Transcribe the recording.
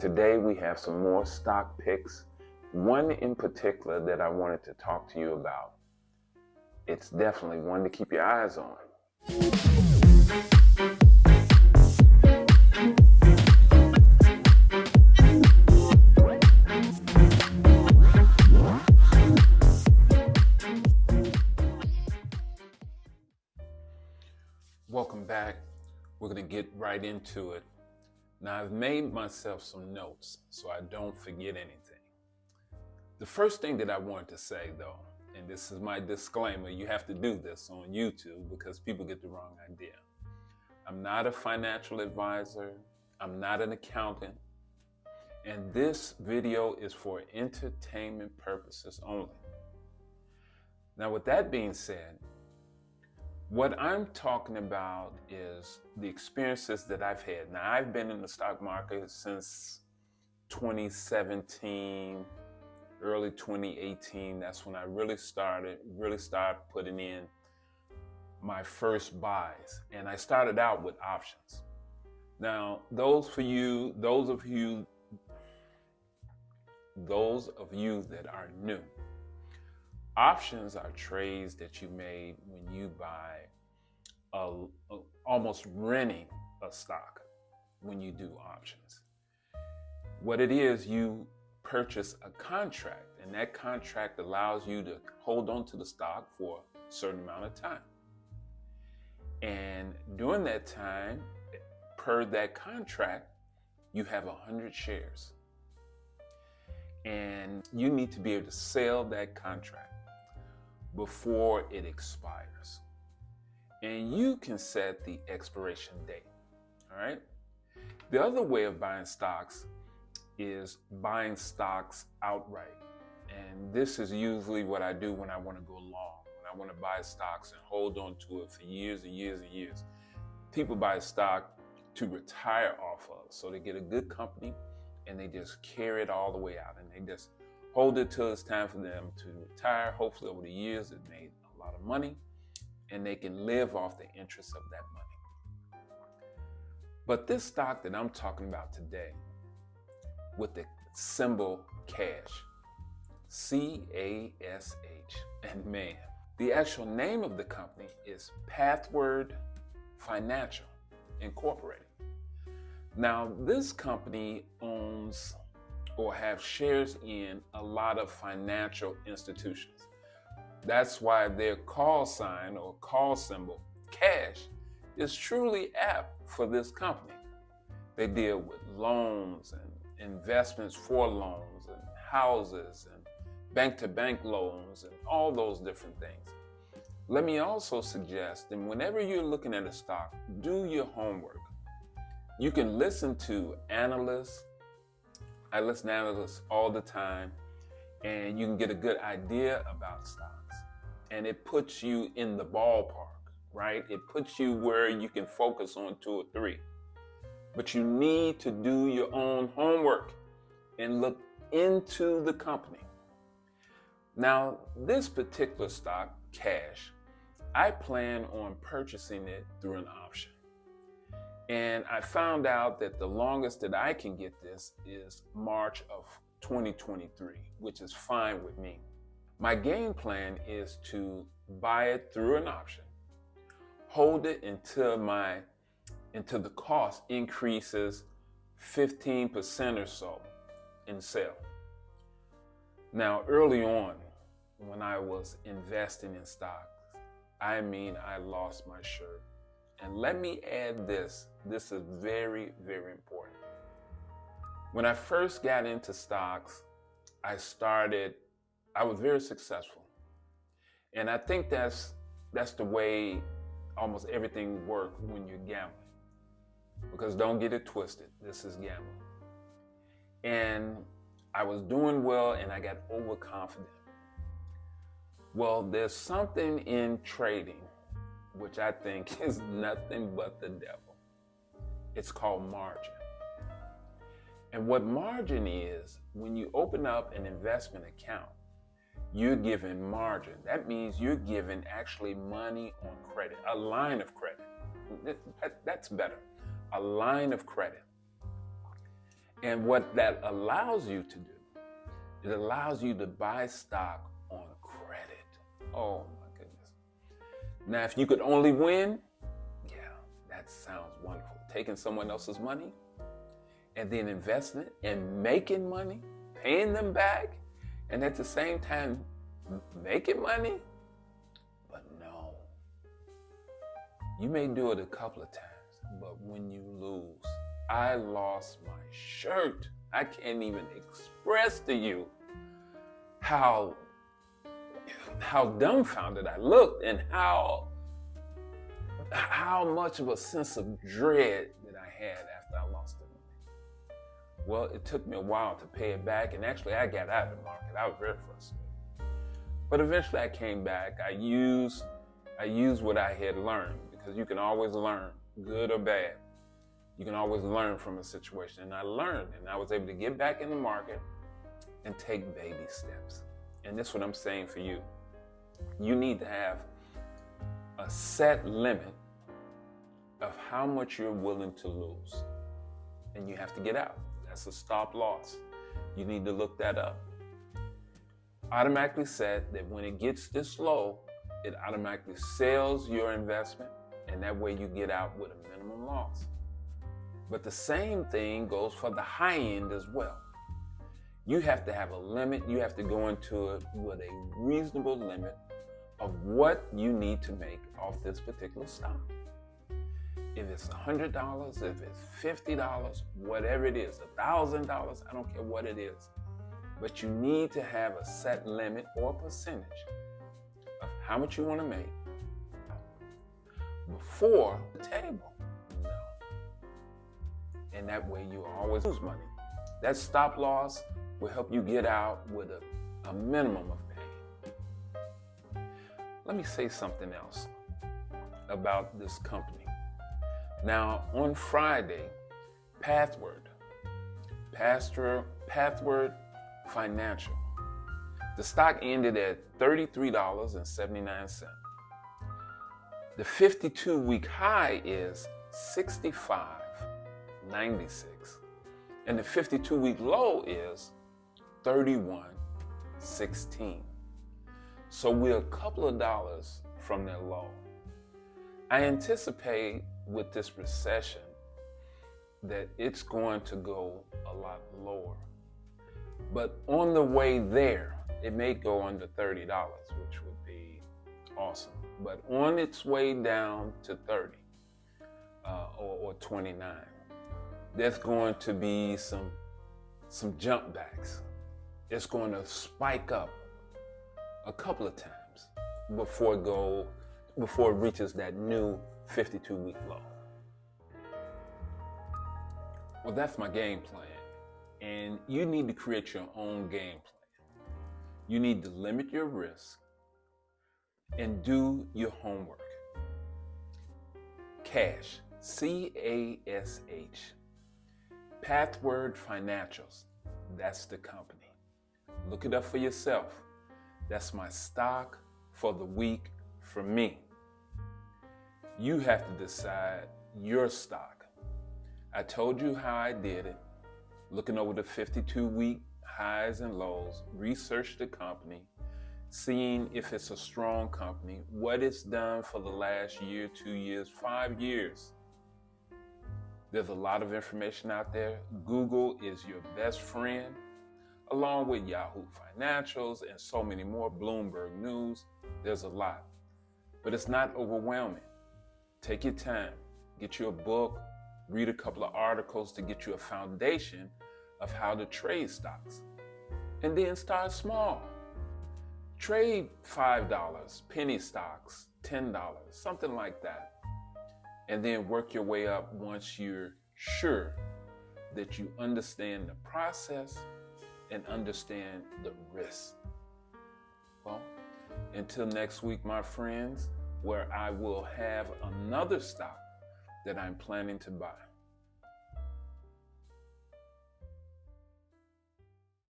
Today we have some more stock picks, one in particular that I wanted to talk to you about. It's definitely one to keep your eyes on. Welcome back. We're going to get right into it. Now, I've made myself some notes so I don't forget anything. The first thing that I wanted to say, though, and this is my disclaimer, you have to do this on YouTube because people get the wrong idea. I'm not a financial advisor. I'm not an accountant. And this video is for entertainment purposes only. Now, with that being said, what I'm talking about is the experiences that I've had. Now, I've been in the stock market since 2017, early 2018. That's when I really started putting in my first buys. And I started out with options. Now, those of you that are new, options are trades that you made when you buy almost renting a stock when you do options. What it is, you purchase a contract, and that contract allows you to hold on to the stock for a certain amount of time. And during that time, per that contract, you have 100 shares. And you need to be able to sell that contract before it expires. And you can set the expiration date, all right? The other way of buying stocks is buying stocks outright. And this is usually what I do when I want to go long, when I want to buy stocks and hold on to it for years and years and years. People buy stock to retire off of. So they get a good company and they just carry it all the way out, and they just hold it till it's time for them to retire. Hopefully over the years it made a lot of money and they can live off the interest of that money. But this stock that I'm talking about today, with the symbol CASH, C-A-S-H, and man, the actual name of the company is Pathward Financial Incorporated. Now, this company owns or have shares in a lot of financial institutions. That's why their call sign or call symbol, CASH, is truly apt for this company. They deal with loans and investments for loans and houses and bank-to-bank loans and all those different things. Let me also suggest that whenever you're looking at a stock, do your homework. You can listen to analysts. I listen to analysts all the time, and you can get a good idea about stocks. And it puts you in the ballpark, right? It puts you where you can focus on 2 or 3. But you need to do your own homework and look into the company. Now, this particular stock, CASH, I plan on purchasing it through an option. And I found out that the longest that I can get this is March of 2023, which is fine with me. My game plan is to buy it through an option, hold it until the cost increases 15% or so in sale. Now, early on, when I was investing in stocks, I lost my shirt. And let me add this is very, very important. When I first got into stocks, I was very successful. And I think that's the way almost everything works when you're gambling. Because don't get it twisted, this is gambling. And I was doing well and I got overconfident. Well, there's something in trading which I think is nothing but the devil. It's called margin. And what margin is, when you open up an investment account, you're given margin. That means you're given actually money on credit, a line of credit. That's better, a line of credit. And what that allows you to do, it allows you to buy stock on credit. Oh my goodness. Now, if you could only win, yeah, that sounds wonderful. Taking someone else's money and then investing it and making money, paying them back, and at the same time making money. But no, you may do it a couple of times, but when you lose, I lost my shirt. I can't even express to you how dumbfounded I looked and how much of a sense of dread that I had after I lost the money. Well, it took me a while to pay it back, and actually I got out of the market. I was very frustrated. But eventually I came back. I used what I had learned, because you can always learn, good or bad. You can always learn from a situation. And I learned, and I was able to get back in the market and take baby steps. And this is what I'm saying for you. You need to have a set limit of how much you're willing to lose. And you have to get out. That's a stop loss. You need to look that up. Automatically set that when it gets this low, it automatically sells your investment, and that way you get out with a minimum loss. But the same thing goes for the high end as well. You have to have a limit. You have to go into it with a reasonable limit of what you need to make off this particular stock. If it's $100, if it's $50, whatever it is, $1,000, I don't care what it is. But you need to have a set limit or percentage of how much you want to make before the table. No. And that way you always lose money. That stop loss will help you get out with a minimum of pain. Let me say something else about this company. Now, on Friday, Pathward Financial, the stock ended at $33.79. The 52-week high is $65.96. And the 52-week low is $31.16. So we're a couple of dollars from their low. I anticipate with this recession that it's going to go a lot lower. But on the way there, it may go under $30, which would be awesome. But on its way down to 30 or 29, there's going to be some jump backs. It's going to spike up a couple of times before it reaches that new 52-week low. Well, that's my game plan. And you need to create your own game plan. You need to limit your risk and do your homework. Cash, C-A-S-H. Pathward Financials, that's the company. Look it up for yourself. That's my stock for the week for me. You have to decide your stock. I told you how I did it. Looking over the 52-week highs and lows, research the company, seeing if it's a strong company, what it's done for the last year, 2 years, 5 years. There's a lot of information out there. Google is your best friend, along with Yahoo Financials and so many more, Bloomberg News. There's a lot, but it's not overwhelming. Take your time, get you a book, read a couple of articles to get you a foundation of how to trade stocks. And then start small. Trade $5, penny stocks, $10, something like that. And then work your way up once you're sure that you understand the process and understand the risk. Well, until next week, my friends, where I will have another stock that I'm planning to buy.